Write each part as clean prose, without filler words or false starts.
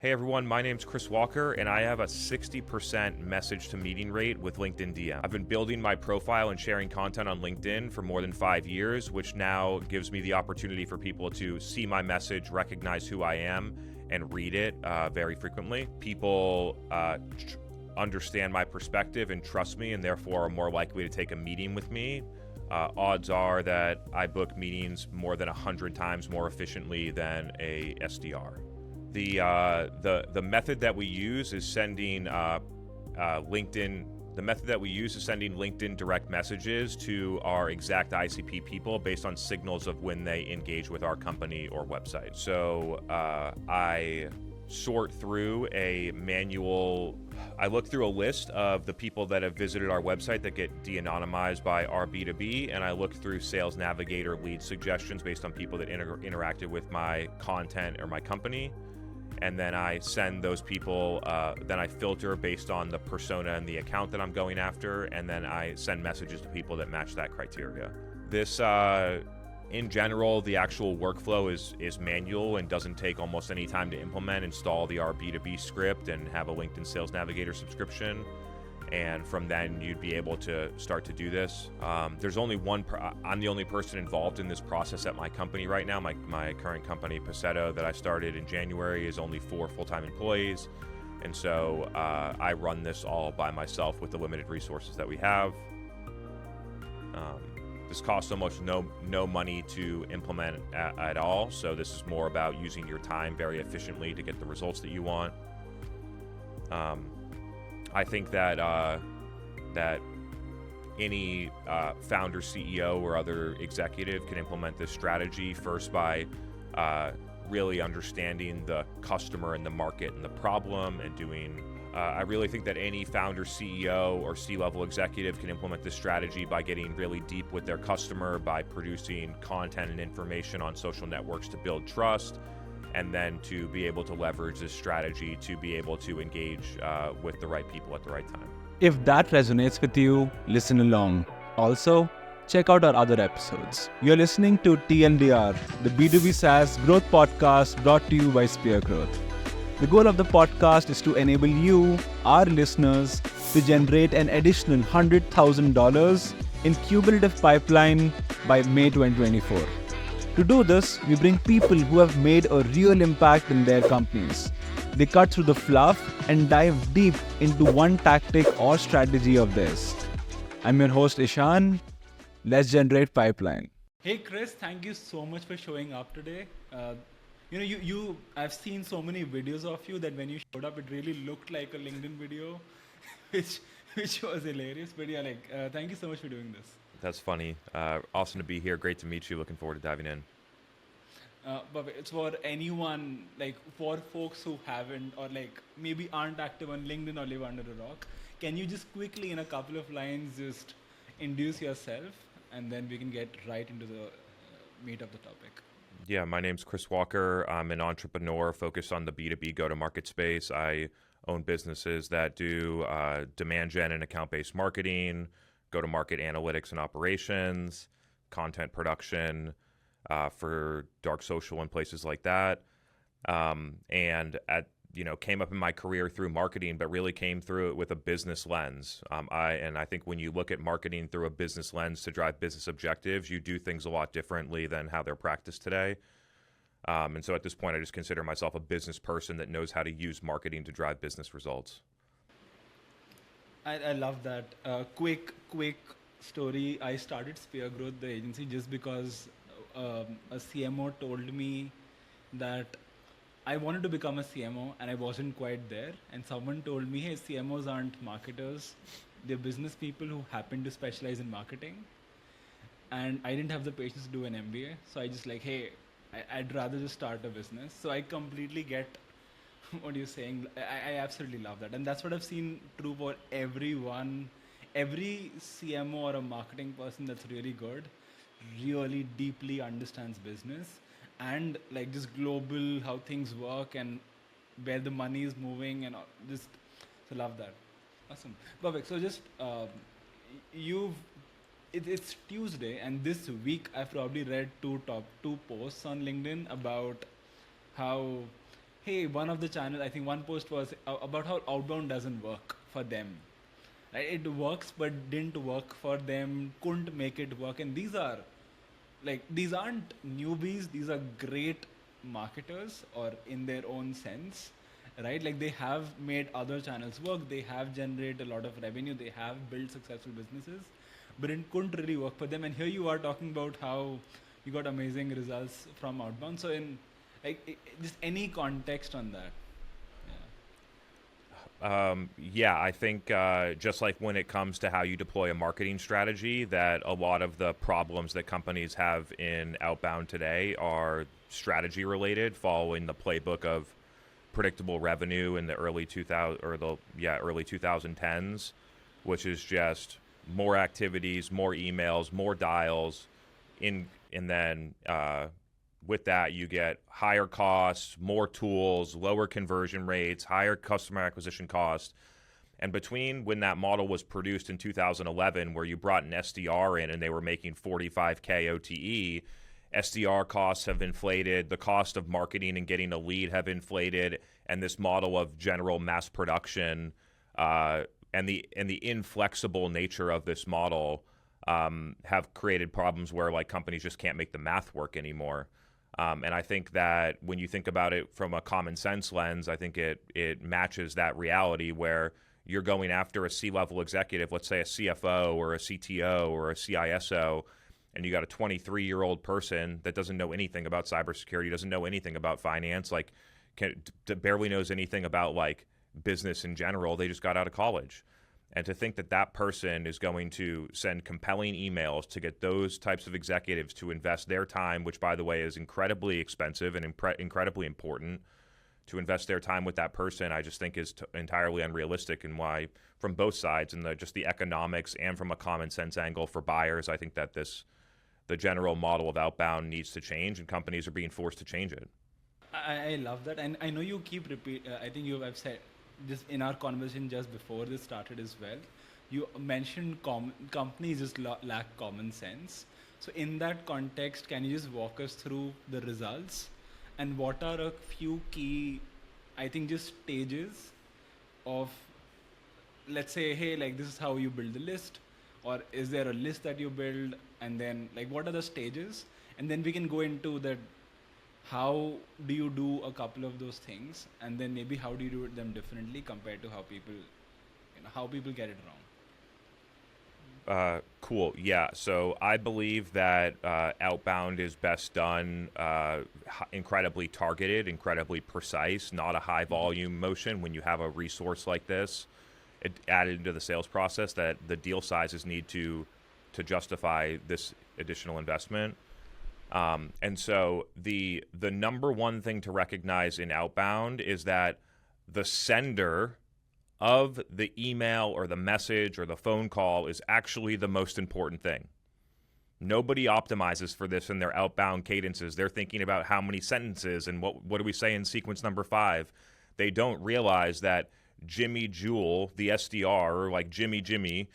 Hey everyone, my name's Chris Walker, and I have a 60% message to meeting rate with LinkedIn DM. I've been building my profile and sharing content on LinkedIn for more than 5 years, which now gives me the opportunity for people to see my message, recognize who I am, and read it very frequently. People understand my perspective and trust me, and therefore are more likely to take a meeting with me. Odds are that I book meetings more than 100 times more efficiently than a SDR. The method that we use is sending LinkedIn. The method that we use is sending LinkedIn direct messages to our exact ICP people based on signals of when they engage with our company or website. So I sort through a manual. I look through a list of the people that have visited our website that get de-anonymized by our B2B, and I look through Sales Navigator lead suggestions based on people that interacted with my content or my company. And then I send those people, then I filter based on the persona and the account that I'm going after, and then I send messages to people that match that criteria. This, in general, the actual workflow is manual and doesn't take almost any time to implement. Install the B2B script and have a LinkedIn Sales Navigator subscription. And from then you'd be able to start to do this. There's only one, I'm the only person involved in this process at my company right now. My current company, Passetto, that I started in January is only 4 full-time employees. And so I run this all by myself with the limited resources that we have. This costs almost no money to implement at all. So this is more about using your time very efficiently to get the results that you want. I think that any founder, CEO, or other executive can implement this strategy first by really understanding the customer and the market and the problem and doing. I really think that any founder, CEO, or C-level executive can implement this strategy by getting really deep with their customer, by producing content and information on social networks to build trust, and then to be able to leverage this strategy to be able to engage with the right people at the right time. If that resonates with you, listen along. Also, check out our other episodes. You're listening to TLDR, the B2B SaaS growth podcast brought to you by Spear Growth. The goal of the podcast is to enable you, our listeners, to generate an additional $100,000 in cumulative pipeline by May 2024. To do this, we bring people who have made a real impact in their companies. They cut through the fluff and dive deep into one tactic or strategy of theirs. I'm your host Ishan. Let's generate pipeline. Hey Chris, thank you so much for showing up today. I've seen so many videos of you that when you showed up, it really looked like a LinkedIn video, which was hilarious. But yeah, thank you so much for doing this. That's funny. Awesome to be here. Great to meet you. Looking forward to diving in. But it's for anyone, for folks who haven't or maybe aren't active on LinkedIn or live under a rock, can you just quickly in a couple of lines just introduce yourself, and then we can get right into the meat of the topic. Yeah, my name's Chris Walker. I'm an entrepreneur focused on the B2B go-to-market space. I own businesses that do demand gen and account-based marketing, go-to-market analytics and operations, content production for dark social and places like that. And came up in my career through marketing, but really came through it with a business lens. I think when you look at marketing through a business lens to drive business objectives, you do things a lot differently than how they're practiced today. And so at this point, I just consider myself a business person that knows how to use marketing to drive business results. I love that. Quick story. I started Spear Growth, the agency, just because a CMO told me that I wanted to become a CMO and I wasn't quite there. And someone told me, hey, CMOs aren't marketers. They're business people who happen to specialize in marketing. And I didn't have the patience to do an MBA. So I just I'd rather just start a business. So I completely get what you're saying. I absolutely love that. And that's what I've seen true for everyone. Every CMO or a marketing person that's really good really deeply understands business and just global, how things work and where the money is moving and just, so love that. Awesome. Perfect. So just, it's Tuesday, and this week I've probably read two posts on LinkedIn about how, hey, one of the channels, I think one post was about how outbound doesn't work for them. Right? It works, but didn't work for them, couldn't make it work. And these aren't newbies, these are great marketers or in their own sense, right? Like they have made other channels work, they have generated a lot of revenue, they have built successful businesses, but it couldn't really work for them. And here you are talking about how you got amazing results from outbound. So in just any context on that. Yeah, I think just like when it comes to how you deploy a marketing strategy, that a lot of the problems that companies have in outbound today are strategy related, following the playbook of predictable revenue in the early 2010s, which is just more activities, more emails, more dials, and then with that, you get higher costs, more tools, lower conversion rates, higher customer acquisition cost. And between when that model was produced in 2011, where you brought an SDR in and they were making 45K OTE, SDR costs have inflated, the cost of marketing and getting a lead have inflated, and this model of general mass production and the inflexible nature of this model have created problems where like companies just can't make the math work anymore. And I think that when you think about it from a common sense lens, I think it matches that reality where you're going after a C-level executive, let's say a CFO or a CTO or a CISO, and you got a 23-year-old person that doesn't know anything about cybersecurity, doesn't know anything about finance, like barely knows anything about like business in general. They just got out of college. And to think that that person is going to send compelling emails to get those types of executives to invest their time, which, by the way, is incredibly expensive and incredibly important, to invest their time with that person, I just think is entirely unrealistic. And why, from both sides, and just the economics and from a common sense angle for buyers, I think that the general model of outbound needs to change, and companies are being forced to change it. I love that. And I know you keep I think you have said just in our conversation just before this started as well, you mentioned companies just lack common sense. So in that context, can you just walk us through the results and what are a few key, I think, just stages of, let's say, hey, like this is how you build the list, or is there a list that you build, and then like what are the stages, and then we can go into that. How do you do a couple of those things, and then maybe how do you do them differently compared to how people get it wrong? Cool. Yeah. So I believe that outbound is best done incredibly targeted, incredibly precise, not a high volume motion. When you have a resource like this added into the sales process, that the deal sizes need to justify this additional investment. And so the number one thing to recognize in outbound is that the sender of the email or the message or the phone call is actually the most important thing. Nobody optimizes for this in their outbound cadences. They're thinking about how many sentences and what do we say in sequence number 5. They don't realize that Jimmy Jewel, the SDR, or like Jimmy,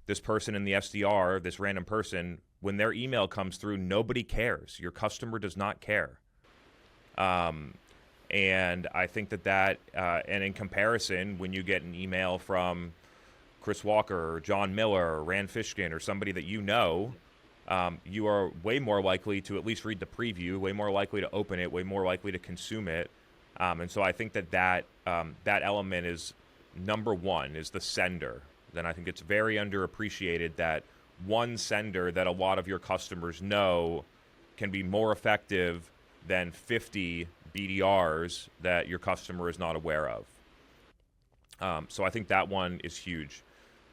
this person in the SDR, this random person, when their email comes through, nobody cares. Your customer does not care. And I think that and in comparison, when you get an email from Chris Walker or John Miller or Rand Fishkin or somebody that you know, you are way more likely to at least read the preview, way more likely to open it, way more likely to consume it. And so I think that element is number one, is the sender. Then I think it's very underappreciated that one sender that a lot of your customers know can be more effective than 50 BDRs that your customer is not aware of. So I think that one is huge.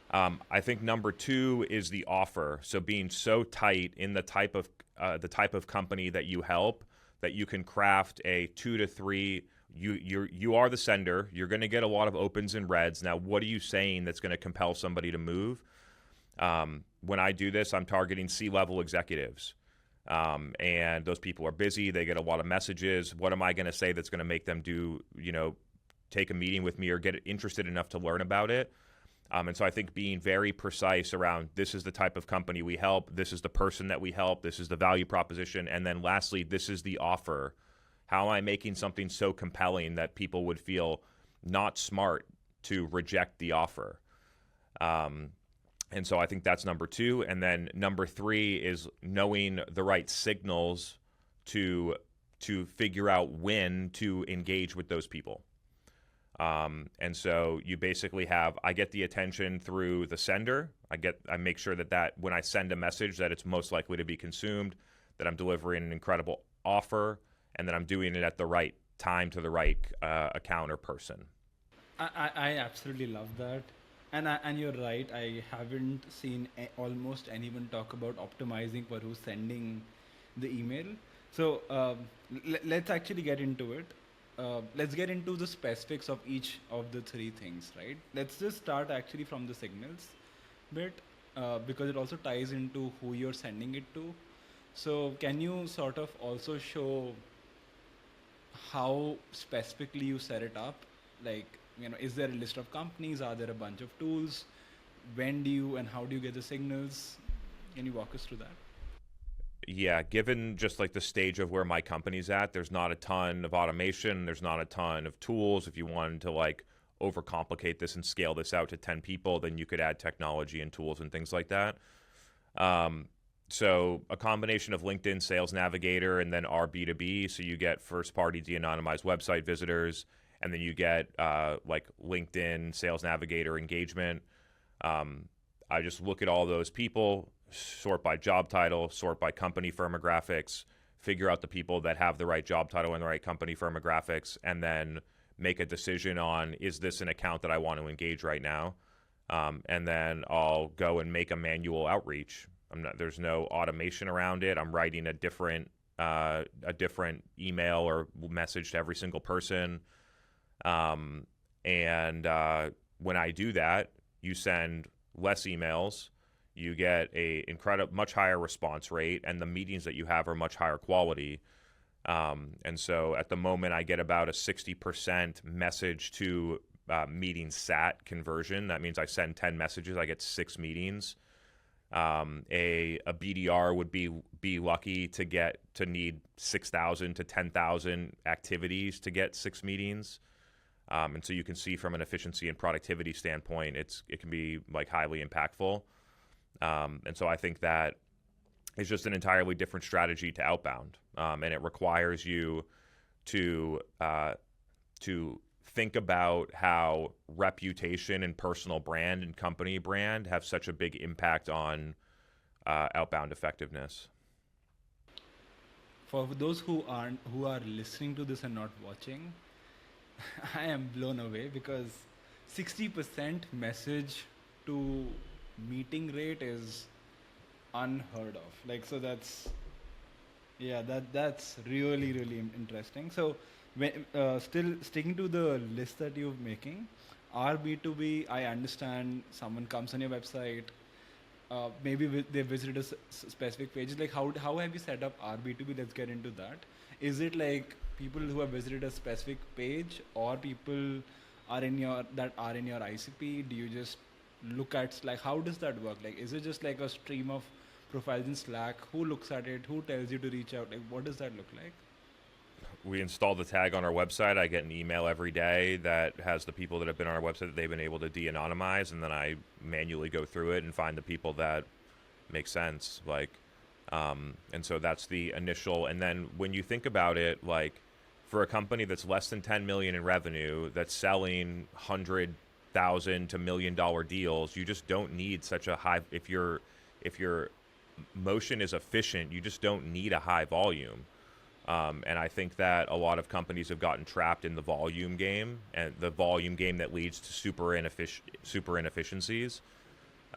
I think number 2 is the offer. So being so tight in the type of company that you help that you can craft a 2 to 3. You are the sender. You're going to get a lot of opens and reds. Now, what are you saying that's going to compel somebody to move? When I do this, I'm targeting C-level executives. And those people are busy. They get a lot of messages. What am I going to say that's going to make them take a meeting with me or get interested enough to learn about it? And so I think being very precise around this is the type of company we help, this is the person that we help, this is the value proposition, and then lastly, this is the offer. How am I making something so compelling that people would feel not smart to reject the offer? And so I think that's number two. And then number three is knowing the right signals to figure out when to engage with those people. And so you basically I get the attention through the sender. I make sure that when I send a message that it's most likely to be consumed, that I'm delivering an incredible offer, and that I'm doing it at the right time to the right account or person. I absolutely love that. And you're right. I haven't seen almost anyone talk about optimizing for who's sending the email. So let's actually get into it. Let's get into the specifics of each of the three things, right? Let's just start actually from the signals bit, because it also ties into who you're sending it to. So can you sort of also show how specifically you set it up? Like, is there a list of companies? Are there a bunch of tools? When do you and how do you get the signals? Can you walk us through that? Yeah, given just like the stage of where my company's at, there's not a ton of automation. There's not a ton of tools. If you wanted to like overcomplicate this and scale this out to 10 people, then you could add technology and tools and things like that. So a combination of LinkedIn Sales Navigator and then our B2B. So you get first-party de-anonymized website visitors, and then you get like LinkedIn Sales Navigator engagement. I just look at all those people, sort by job title, sort by company firmographics, figure out the people that have the right job title and the right company firmographics, and then make a decision on, is this an account that I want to engage right now? And then I'll go and make a manual outreach. There's no automation around it. I'm writing a different email or message to every single person. And when I do that, you send less emails, you get a much higher response rate, and the meetings that you have are much higher quality. And so at the moment, I get about a 60% message to meeting sat conversion. That means I send 10 messages, I get 6 meetings. A BDR would be lucky to need 6,000 to 10,000 activities to get 6 meetings. And so you can see from an efficiency and productivity standpoint, it can be like highly impactful. And so I think that is just an entirely different strategy to outbound. And it requires you to think about how reputation and personal brand and company brand have such a big impact on outbound effectiveness. For those who are listening to this and not watching, I am blown away because 60% message to meeting rate is unheard of. Like, so that's really really interesting. So when still sticking to the list that you're making, our B2B, I understand someone comes on your website, maybe they visited a specific page. Like, how have you set up our B2B? Let's get into that. Is it like people who have visited a specific page, or people are in your ICP? Do you just look at, like, how does that work? Like, is it just like a stream of profiles in Slack? Who looks at it? Who tells you to reach out? Like, what does that look like? We install the tag on our website. I get an email every day that has the people that have been on our website that they've been able to de-anonymize, and then I manually go through it and find the people that make sense. Like, and so that's the initial. And then when you think about it, like, for a company that's less than 10 million in revenue, that's selling $100,000 to $1 million deals, you just don't need such a high. If your motion is efficient, you just don't need a high volume. And I think that a lot of companies have gotten trapped in the volume game, and the volume game that leads to super inefficiencies.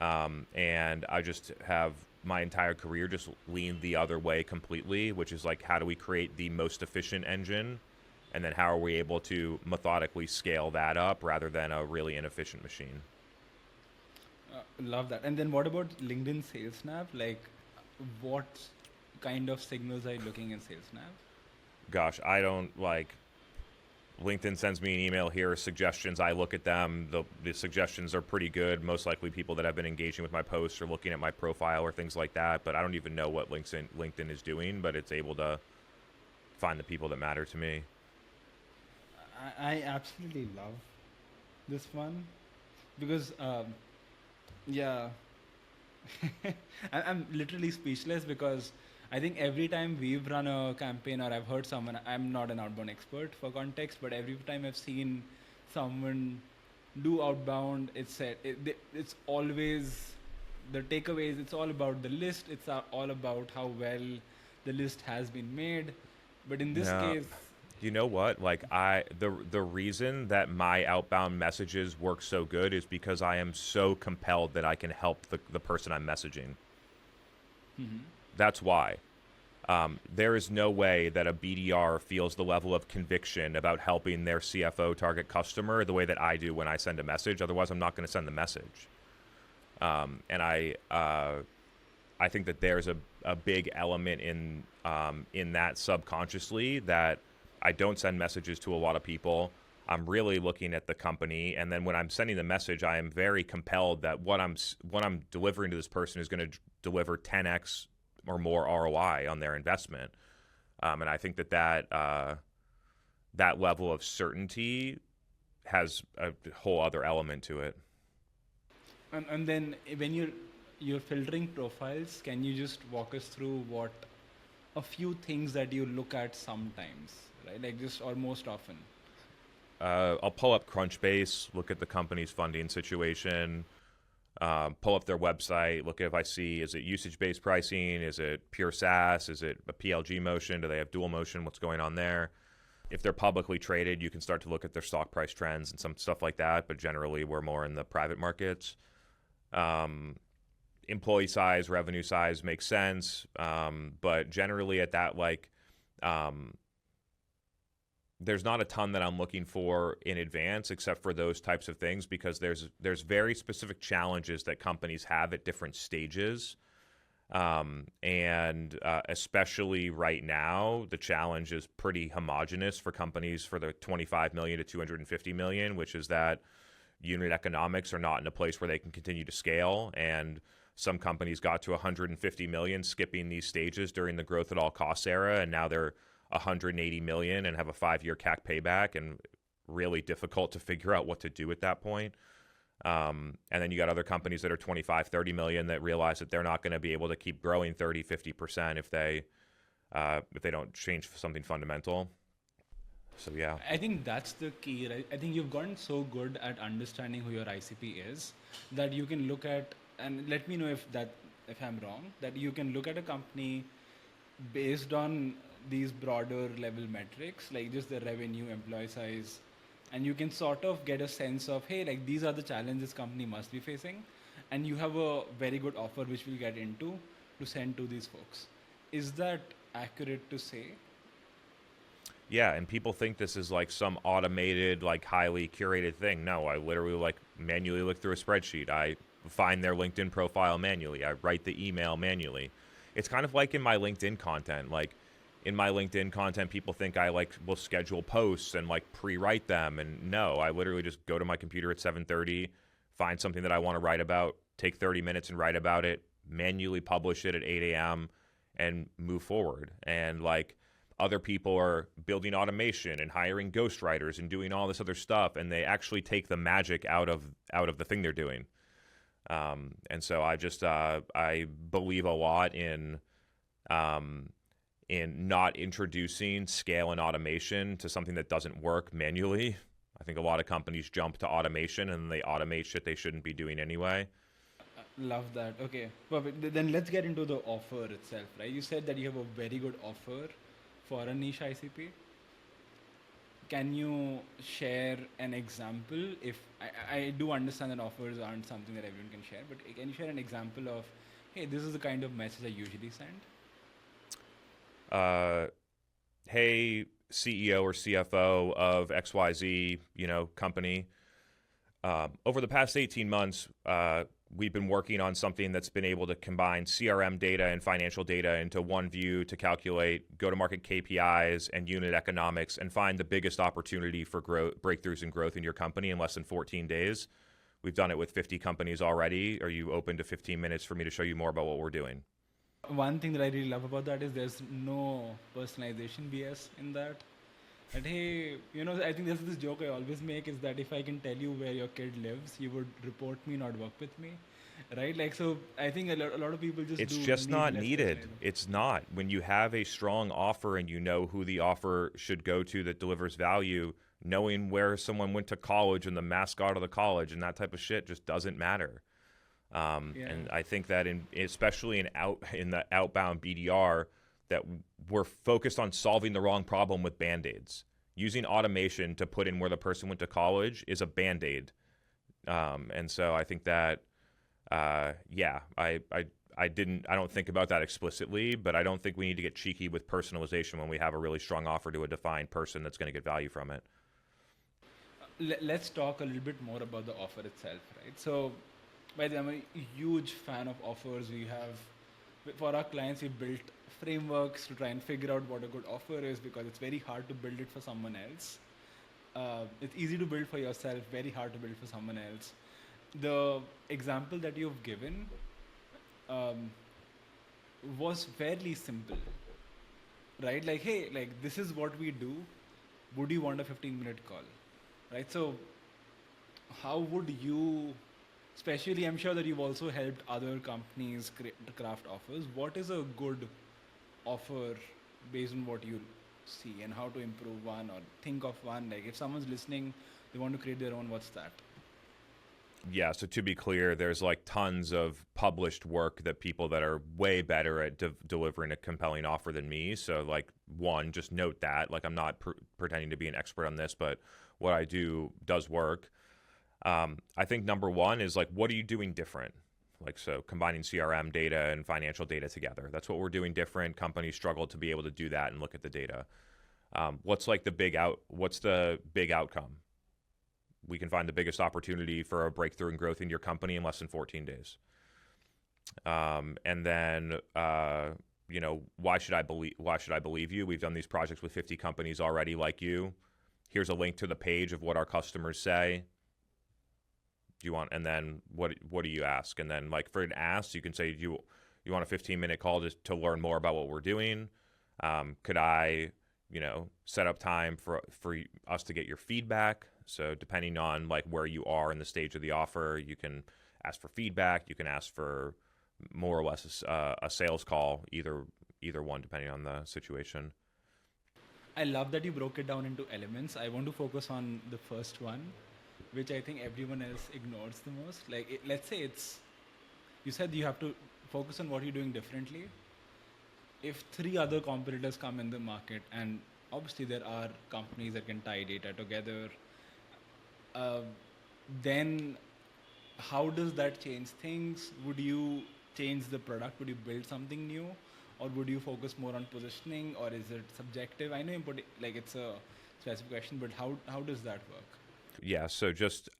And I just have my entire career just leaned the other way completely, which is like, how do we create the most efficient engine? And then how are we able to methodically scale that up rather than a really inefficient machine? Love that. And then what about LinkedIn Sales Nav? Like, what kind of signals are you looking in Sales Nav? Gosh, I don't like. LinkedIn sends me an email, here are suggestions. I look at them. The suggestions are pretty good. Most likely people that have been engaging with my posts or looking at my profile or things like that. But I don't even know what LinkedIn is doing, but it's able to find the people that matter to me. I absolutely love this one because, yeah, I'm literally speechless because I think every time we've run a campaign or I've heard someone, I'm not an outbound expert for context, but every time I've seen someone do outbound, it's always the takeaways. It's all about the list. It's all about how well the list has been made. But in this No. case, You know what? Like the reason that my outbound messages work so good is because I am so compelled that I can help the person I'm messaging. That's why. There is no way that a BDR feels the level of conviction about helping their CFO target customer the way that I do when I send a message. Otherwise, I'm not going to send the message. And I think that there's a big element in that subconsciously that I don't send messages to a lot of people. I'm really looking at the company, and then when I'm sending the message, I am very compelled that what I'm delivering to this person is going to deliver 10x or more ROI on their investment. And I think that level of certainty has a whole other element to it. and then when you're filtering profiles, can you just walk us through what a few things that you look at sometimes, right? Like just or most often. I'll pull up Crunchbase, look at the company's funding situation, pull up their website, look if I see, is it usage-based pricing? Is it pure SaaS? Is it a PLG motion? Do they have dual motion? What's going on there? If they're publicly traded, you can start to look at their stock price trends and some stuff like that, but generally we're more in the private markets. Employee size, revenue size makes sense, but generally at that, there's not a ton that I'm looking for in advance except for those types of things because there's very specific challenges that companies have at different stages. And especially right now, the challenge is pretty homogenous for companies for the 25 million to 250 million, which is that unit economics are not in a place where they can continue to scale. And some companies got to 150 million skipping these stages during the growth at all costs era, and now they're 180 million and have a 5-year CAC payback, and really difficult to figure out what to do at that point. And then you got other companies that are 25, 30 million that realize that they're not going to be able to keep growing 30, 50% if they don't change something fundamental. So yeah. I think that's the key, right? I think you've gotten so good at understanding who your ICP is that you can look at, and let me know if I'm wrong, that you can look at a company based on these broader level metrics, like just the revenue, employee size, and you can sort of get a sense of, hey, like these are the challenges company must be facing, and you have a very good offer which we'll get into to send to these folks. Is that accurate to say? Yeah, and people think this is like some automated, like highly curated thing. No, I literally like manually look through a spreadsheet. I find their LinkedIn profile manually. I write the email manually. It's kind of like in my LinkedIn content. Like in my LinkedIn content, people think I like will schedule posts and like pre-write them. And no, I literally just go to my computer at 7:30, find something that I want to write about, take 30 minutes and write about it, manually publish it at 8 a.m. and move forward. And like other people are building automation and hiring ghostwriters and doing all this other stuff, and they actually take the magic out of the thing they're doing. And so I believe a lot in not introducing scale and automation to something that doesn't work manually. I think a lot of companies jump to automation and they automate shit they shouldn't be doing anyway. Love that. Okay, perfect. Then let's get into the offer itself, right? You said that you have a very good offer for a niche ICP. Can you share an example? If I do understand that offers aren't something that everyone can share, but can you share an example of, hey, this is the kind of message I usually send? Hey, CEO or CFO of XYZ, company. Over the past 18 months, we've been working on something that's been able to combine CRM data and financial data into one view to calculate go-to-market KPIs and unit economics and find the biggest opportunity for breakthroughs and growth in your company in less than 14 days. We've done it with 50 companies already. Are you open to 15 minutes for me to show you more about what we're doing? One thing that I really love about that is there's no personalization BS in that. And hey, I think there's this joke I always make is that if I can tell you where your kid lives, you would report me, not work with me, right? Like, so I think a lot of people just It's do just need not less needed. personalization. It's not. When you have a strong offer and you know who the offer should go to that delivers value, knowing where someone went to college and the mascot of the college and that type of shit just doesn't matter. Yeah. And I think that especially in the outbound BDR, that we're focused on solving the wrong problem with band-aids. Using automation to put in where the person went to college is a band-aid. And so I think that, yeah, I don't think about that explicitly, but I don't think we need to get cheeky with personalization when we have a really strong offer to a defined person that's going to get value from it. Let's talk a little bit more about the offer itself, right? So, by the way, I'm a huge fan of offers. For our clients, we built frameworks to try and figure out what a good offer is because it's very hard to build it for someone else. It's easy to build for yourself, very hard to build for someone else. The example that you've given um, was fairly simple, right? Like, hey, like this is what we do. Would you want a 15-minute call, right? So, how would you, especially, I'm sure that you've also helped other companies craft offers. What is a good offer based on what you see and how to improve one or think of one? Like, if someone's listening, they want to create their own, what's that? Yeah, so to be clear, there's like tons of published work that people that are way better at delivering a compelling offer than me. So, like, one, just note that. Like, I'm not pretending to be an expert on this, but what I do does work. I think number one is like, what are you doing different? Like, so combining CRM data and financial data together. That's what we're doing different. Companies struggle to be able to do that and look at the data. What's the big outcome? We can find the biggest opportunity for a breakthrough in growth in your company in less than 14 days. And then, why should I believe you? We've done these projects with 50 companies already like you. Here's a link to the page of what our customers say. Do you want, and then what do you ask? And then, like, for an ask, you can say, you want a 15-minute call to learn more about what we're doing? Could I, set up time for us to get your feedback? So depending on like where you are in the stage of the offer, you can ask for feedback. You can ask for more or less a sales call, either one, depending on the situation. I love that you broke it down into elements. I want to focus on the first one, which I think everyone else ignores the most. Like, let's say you said you have to focus on what you're doing differently. If three other competitors come in the market, and obviously there are companies that can tie data together, uh, then how does that change things? Would you change the product? Would you build something new? Or would you focus more on positioning? Or is it subjective? I know like it's a specific question, but how does that work? Yeah, so just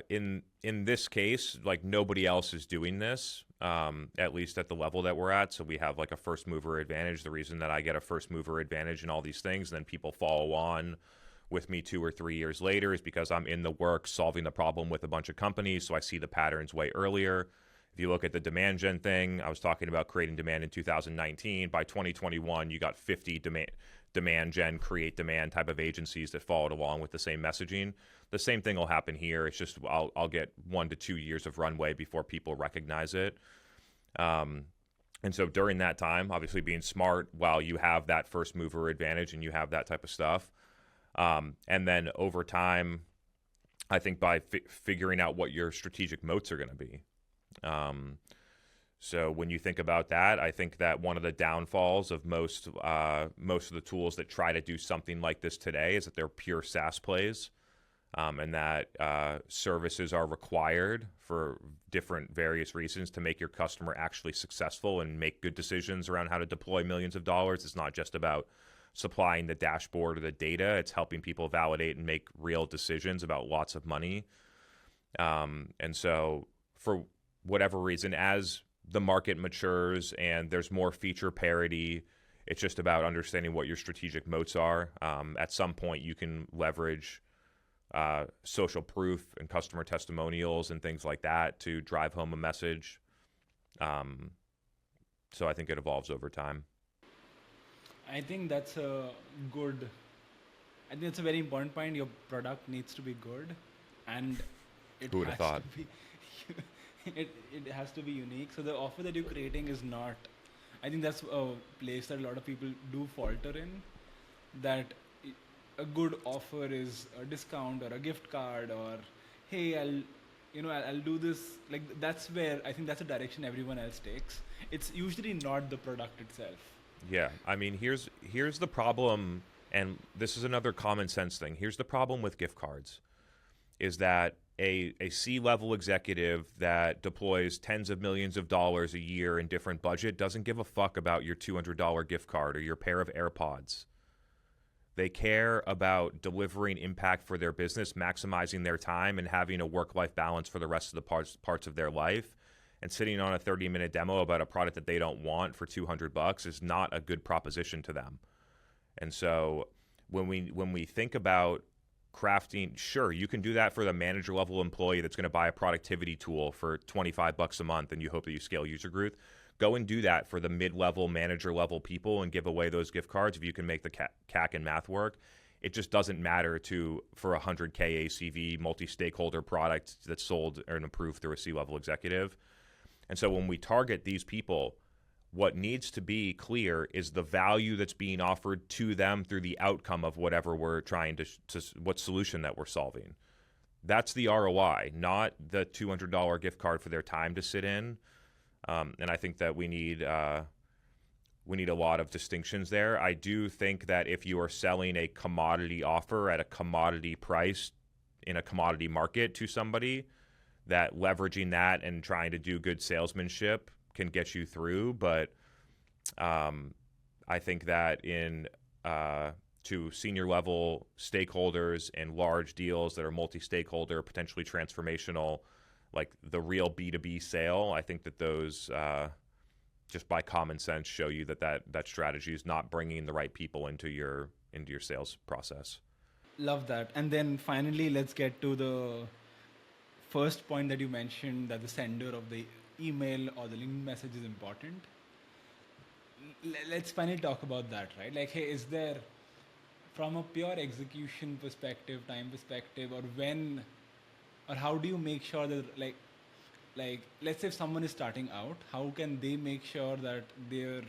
in this case, like nobody else is doing this, at least at the level that we're at. So we have like a first mover advantage. The reason that I get a first mover advantage in all these things, and then people follow on with me 2 or 3 years later, is because I'm in the work solving the problem with a bunch of companies. So I see the patterns way earlier. If you look at the demand gen thing, I was talking about creating demand in 2019. By 2021, you got 50 demand gen, create demand type of agencies that followed along with the same messaging. The same thing will happen here. It's just I'll get 1 to 2 years of runway before people recognize it. And so during that time, obviously being smart while you have that first mover advantage and you have that type of stuff. And then over time, I think by figuring out what your strategic moats are going to be. So when you think about that, I think that one of the downfalls of most of the tools that try to do something like this today is that they're pure SaaS plays, and that services are required for different various reasons to make your customer actually successful and make good decisions around how to deploy millions of dollars. It's not just about supplying the dashboard or the data. It's helping people validate and make real decisions about lots of money. And so for whatever reason, as the market matures and there's more feature parity, it's just about understanding what your strategic moats are. At some point, you can leverage social proof and customer testimonials and things like that to drive home a message. So I think it evolves over time. I think that's a good. I think it's a very important point. Your product needs to be good, and it Who would have has to thought? be it has to be unique. So the offer that you're creating is not. I think that's a place that a lot of people do falter in. That a good offer is a discount or a gift card or hey, I'll do this. Like that's where I think that's a direction everyone else takes. It's usually not the product itself. Yeah, I mean, here's the problem, and this is another common sense thing. Here's the problem with gift cards, is that a C-level executive that deploys tens of millions of dollars a year in different budget doesn't give a fuck about your $200 gift card or your pair of AirPods. They care about delivering impact for their business, maximizing their time, and having a work-life balance for the rest of the parts of their life. And sitting on a 30-minute demo about a product that they don't want for $200 is not a good proposition to them. And so when we think about crafting, sure, you can do that for the manager level employee that's going to buy a productivity tool for $25 a month and you hope that you scale user growth. Go and do that for the mid-level, manager-level people and give away those gift cards if you can make the CAC and math work. It just doesn't matter for a 100K ACV multi-stakeholder product that's sold and approved through a C-level executive. And so when we target these people, what needs to be clear is the value that's being offered to them through the outcome of whatever we're trying to what solution that we're solving. That's the ROI, not the $200 gift card for their time to sit in. And I think that we need a lot of distinctions there. I do think that if you are selling a commodity offer at a commodity price in a commodity market to somebody, that leveraging that and trying to do good salesmanship can get you through. But I think that to senior level stakeholders and large deals that are multi-stakeholder, potentially transformational, like the real B2B sale, I think that those just by common sense show you that strategy is not bringing the right people into your sales process. Love that. And then finally, let's get to the first point that you mentioned, that the sender of the email or the LinkedIn message is important. Let's finally talk about that, right? Like, hey, is there, from a pure execution perspective, time perspective, or how do you make sure that, like let's say if someone is starting out, how can they make sure that they're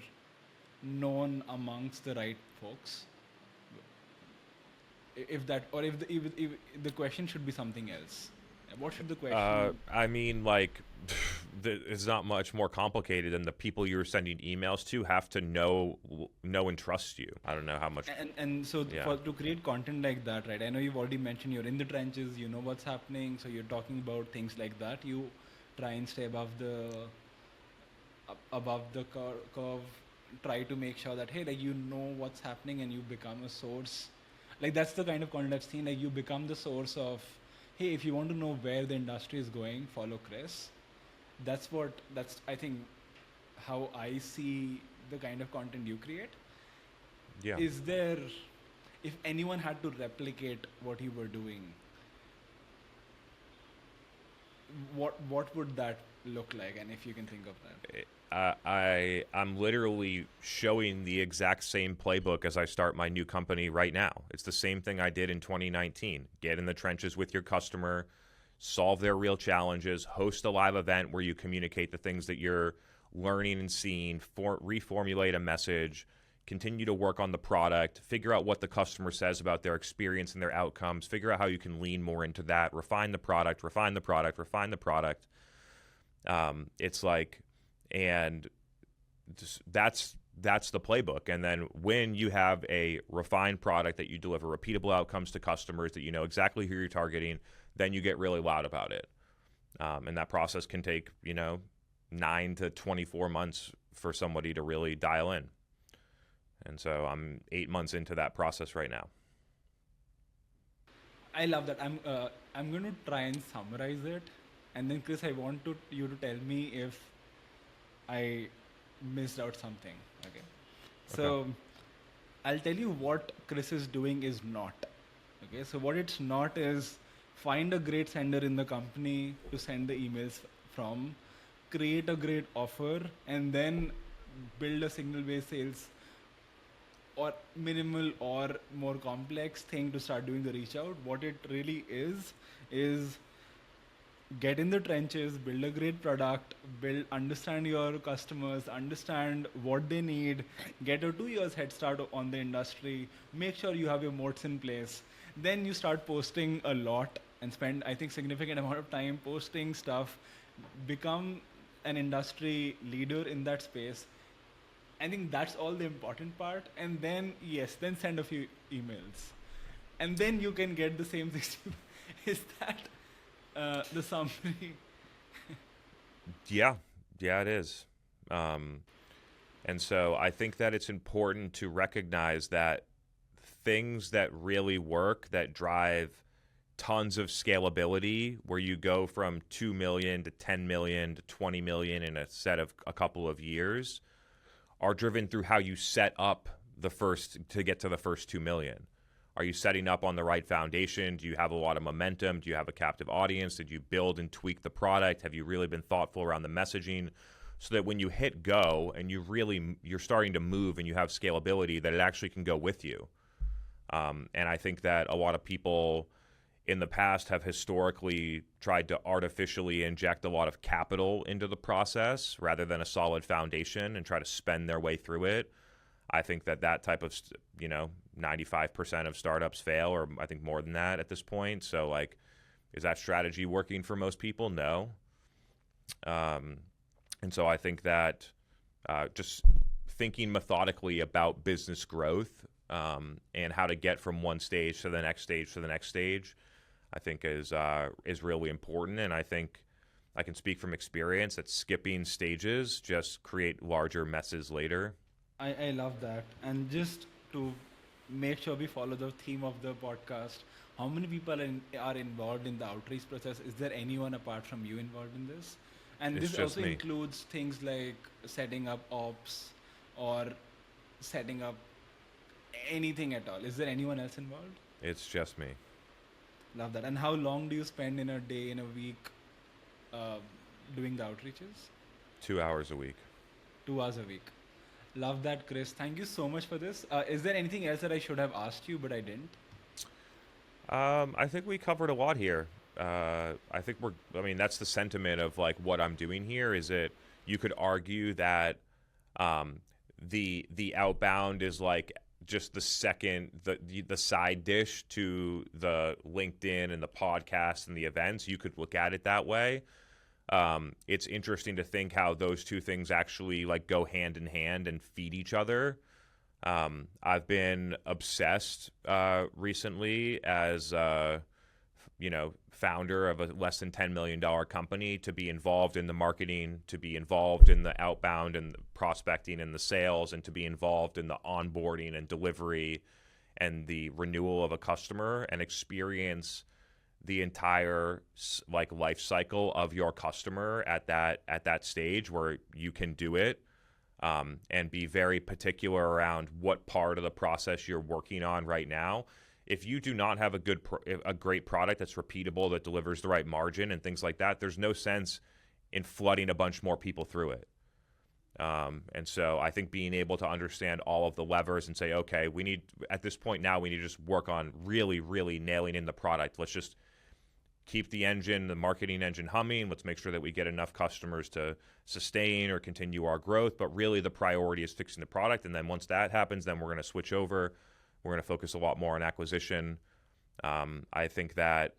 known amongst the right folks? If the question should be something else. What should the question? I mean, like, it's not much more complicated than the people you're sending emails to have to know and trust you. I don't know how much. And so to create content like that, right? I know you've already mentioned you're in the trenches, you know what's happening, so you're talking about things like that. You try and stay above the curve. Try to make sure that hey, like you know what's happening and you become a source. Like that's the kind of content I've seen. Like you become the source of. Hey, if you want to know where the industry is going, follow Chris. That's I think how I see the kind of content you create. Yeah. Is there, if anyone had to replicate what you were doing, what would that look like? And if you can think of that. I'm literally showing the exact same playbook as I start my new company right now. It's the same thing I did in 2019. Get in the trenches with your customer, solve their real challenges, host a live event where you communicate the things that you're learning and seeing, reformulate a message, continue to work on the product, figure out what the customer says about their experience and their outcomes, figure out how you can lean more into that, refine the product. It's like, and that's the playbook. And then when you have a refined product that you deliver repeatable outcomes to customers, that you know exactly who you're targeting, then you get really loud about it. And that process can take 9 to 24 months for somebody to really dial in. And so I'm 8 months into that process right now. I love that. I'm going to try and summarize it, and then Chris, I want you to tell me if I missed out something. Okay. So I'll tell you what Chris is doing is not. Okay. So what it's not is find a great sender in the company to send the emails from, create a great offer, and then build a signal-based sales or minimal or more complex thing to start doing the reach out. What it really is get in the trenches, build a great product, understand your customers, understand what they need, get a 2 years head start on the industry, make sure you have your moats in place. Then you start posting a lot and spend, I think, significant amount of time posting stuff, become an industry leader in that space. I think that's all the important part. And then, yes, then send a few emails. And then you can get the same 60. Is that the summary? Yeah, it is. And so I think that it's important to recognize that things that really work, that drive tons of scalability, where you go from 2 million to 10 million to 20 million in a set of a couple of years, are driven through how you set up to get to the first 2 million. Are you setting up on the right foundation? Do you have a lot of momentum? Do you have a captive audience? Did you build and tweak the product? Have you really been thoughtful around the messaging so that when you hit go and you're starting to move and you have scalability, that it actually can go with you? And I think that a lot of people in the past have historically tried to artificially inject a lot of capital into the process rather than a solid foundation and try to spend their way through it. I think that type of, 95% of startups fail, or I think more than that at this point. So, like, is that strategy working for most people? No. And so I think that just thinking methodically about business growth and how to get from one stage to the next stage to the next stage, I think is really important. And I think I can speak from experience that skipping stages just create larger messes later. I love that. And just to make sure we follow the theme of the podcast, how many people are involved in the outreach process? Is there anyone apart from you involved in this? And It's this just also me. includes things like setting up ops or setting up anything at all. Is there anyone else involved? It's just me. Love that. And how long do you spend in a day, in a week, uh, doing the outreaches? 2 hours a week. 2 hours a week. Love that, Chris. Thank you so much for this. Is there anything else that I should have asked you, but I didn't? I think we covered a lot here. That's the sentiment of like what I'm doing here is that you could argue that the outbound is like just the second, the side dish to the LinkedIn and the podcast and the events. You could look at it that way. It's interesting to think how those two things actually like go hand in hand and feed each other. I've been obsessed recently as founder of a less than $10 million company to be involved in the marketing, to be involved in the outbound and the prospecting and the sales, and to be involved in the onboarding and delivery and the renewal of a customer and experience the entire like life cycle of your customer at that stage where you can do it, and be very particular around what part of the process you're working on right now. If you do not have a great product that's repeatable, that delivers the right margin and things like that, there's no sense in flooding a bunch more people through it. And so I think being able to understand all of the levers and say, okay, at this point now, we need to just work on really, really nailing in the product. Let's just keep the marketing engine humming. Let's make sure that we get enough customers to sustain or continue our growth. But really the priority is fixing the product. And then once that happens, then we're going to switch over. We're going to focus a lot more on acquisition. I think that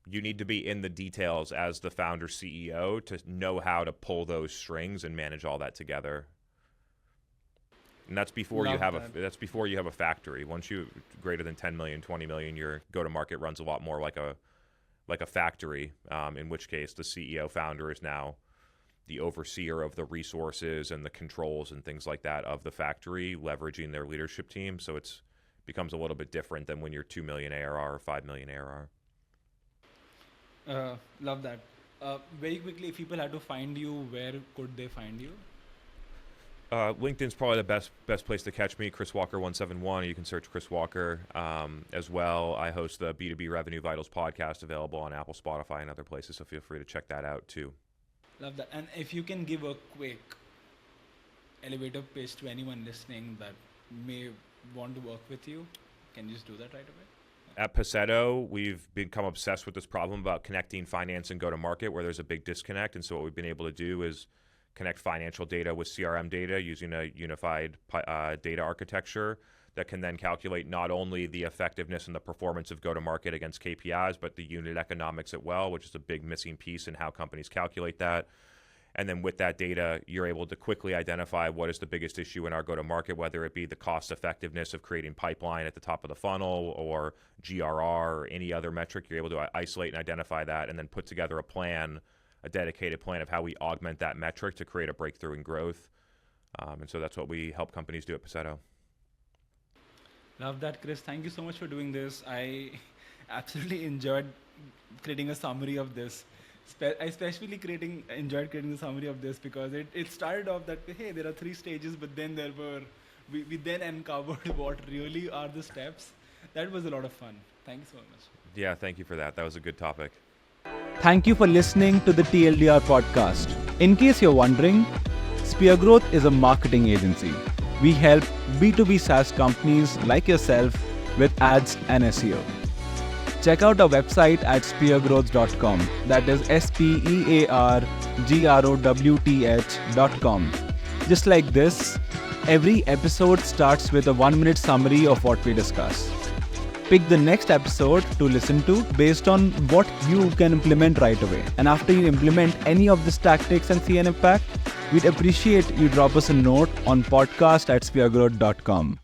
you need to be in the details as the founder CEO to know how to pull those strings and manage all that together. And that's before you have a factory. Once you greater than 10 million, 20 million, your go-to-market runs a lot more like a factory, in which case the CEO founder is now the overseer of the resources and the controls and things like that of the factory, leveraging their leadership team. So it's becomes a little bit different than when you're 2 million ARR or 5 million ARR. Love that. Very quickly, if people had to find you, where could they find you? LinkedIn's probably the best place to catch me, Chris Walker 171. You can search Chris Walker as well. I host the B2B Revenue Vitals podcast, available on Apple, Spotify, and other places, so feel free to check that out too. Love that. And if you can give a quick elevator pitch to anyone listening that may want to work with you, can you just do that right away? At Passetto, we've become obsessed with this problem about connecting finance and go-to-market where there's a big disconnect. And so what we've been able to do is connect financial data with CRM data using a unified data architecture that can then calculate not only the effectiveness and the performance of go-to-market against KPIs, but the unit economics as well, which is a big missing piece in how companies calculate that. And then with that data, you're able to quickly identify what is the biggest issue in our go-to-market, whether it be the cost effectiveness of creating pipeline at the top of the funnel or GRR or any other metric. You're able to isolate and identify that and then put together a plan, a dedicated plan of how we augment that metric to create a breakthrough in growth. And so that's what we help companies do at Passetto. Love that, Chris. Thank you so much for doing this. I absolutely enjoyed creating a summary of this. I especially enjoyed creating the summary of this because it started off that, hey, there are 3 stages, but then we then uncovered what really are the steps. That was a lot of fun. Thank you so much. Yeah, thank you for that. That was a good topic. Thank you for listening to the TLDR podcast. In case you're wondering, Spear Growth is a marketing agency. We help B2B SaaS companies like yourself with ads and SEO. Check out our website at speargrowth.com. That is SPEARGROWTH.com. Just like this, every episode starts with a 1-minute summary of what we discuss. Pick the next episode to listen to based on what you can implement right away. And after you implement any of these tactics and see an impact, we'd appreciate you drop us a note on podcast@speargrowth.com.